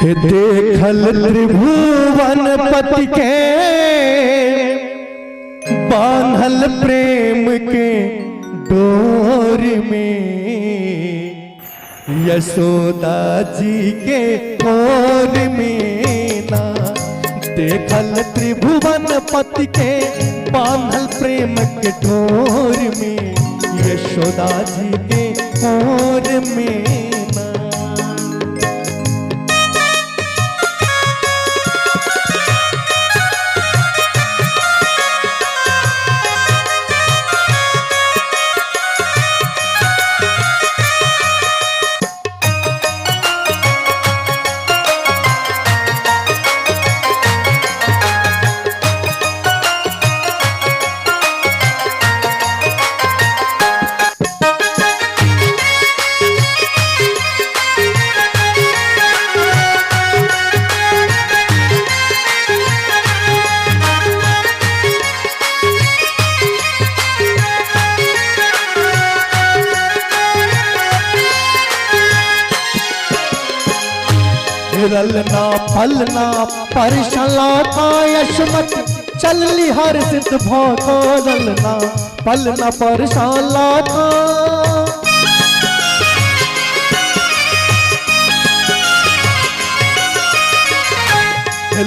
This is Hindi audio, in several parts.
देखल त्रिभुवन पति के बांधल प्रेम के डोर में, यशोदा जी के कोर में ना। देखल त्रिभुवन पति के बांधल प्रेम के डोर में, यशोदा जी के कोर में ना। रलना फलना परशला का यशमत चलली हर सिद्ध भोको। रलना फलना परशला का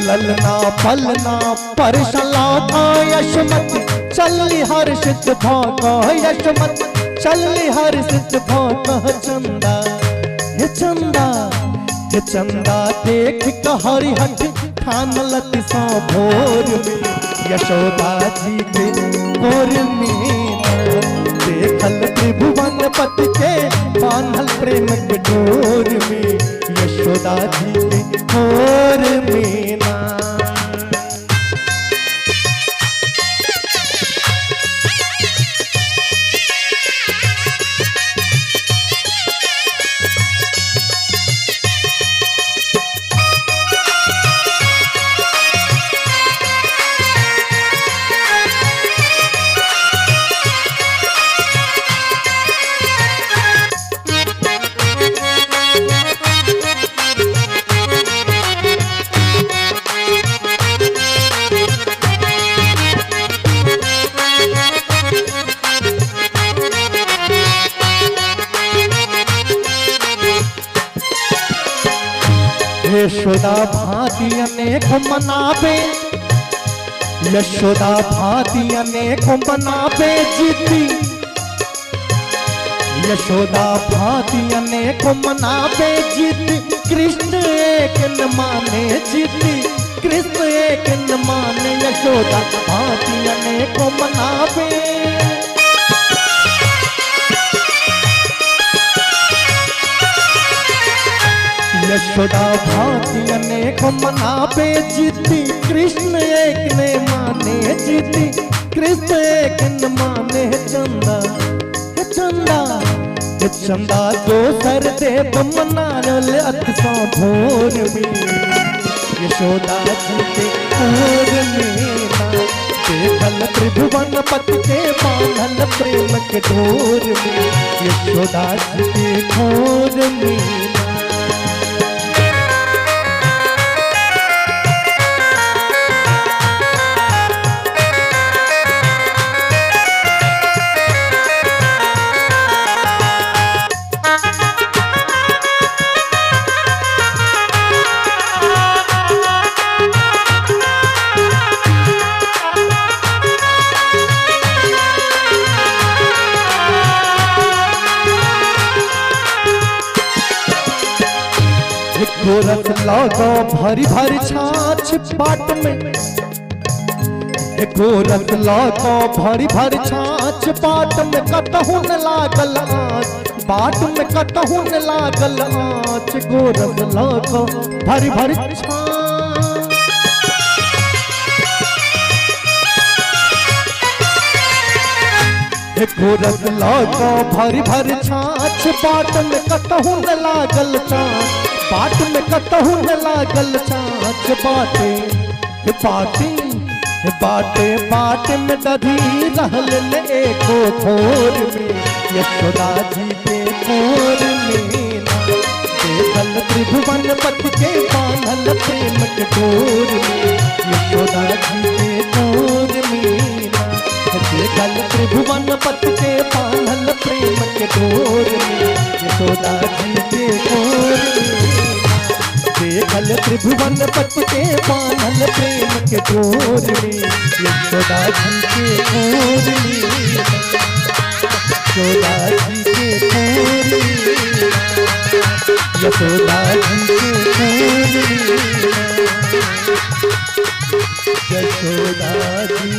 ललना फलना परशला का यशमत चलली हर सिद्ध भोको। यशमत चलली हर सिद्ध भोको। चंदा हे चंदा हे चंदा देख कहरी हट ठान लति सो भोर में, यशोदा जी के कोर में। देखल त्रिभुवन पति के बांधल प्रेम के डोर में, यशोदा जी के कोर में ना। यशोदा भांति अनेक मनावे, यशोदा भांति अनेक मनावे जीती। यशोदा भांति अनेक मनावे जीती, कृष्ण एक न माने जीती। कृष्ण एक न माने, यशोदा भांति अनेक मनावे। यशोदा भांति अनेक मनावे जीती, कृष्ण एक ने माने जीती। कृष्ण एक न माने। चंदा हे चंदा हे चंदा दोसर देव मनारल अतिशा भोर में, यशोदा जी के कोर में ना। देखल त्रिभुवन पति के बांधल प्रेम के डोर में, यशोदा जी के कोर में ना। गोरख लागो भरी भरी छाछ बाट में, गोरख लागो भरी भरी छाछ बाट में। कतहु न लागल आँच, बाट में कतहु न लागल आँच। गोरख लागो भरी भरी छाछ, गोरख लागो भरी भरी छाछ बाट में कतहु न लागल छाछ। बाट में कतहु न लागल छाछ। बाटे बाटे बाटे बाटे में दधी रहल एको थोर में, यशोदा जी के कोर में ना। देखल त्रिभुवन पति के प्रेम के डोर में, यशोदा जी के गोद मीना। देखल त्रिभुवन पत के बांधल प्रेम के डोर में, यशोदा जी के गोद मीना। देखल त्रिभुवन पत के बांधल प्रेम के डोर में, यशोदा जी के गोद मीना। यशोदा जी के गोद मीना, यशोदा जी के गोद मीना, यशोदा जी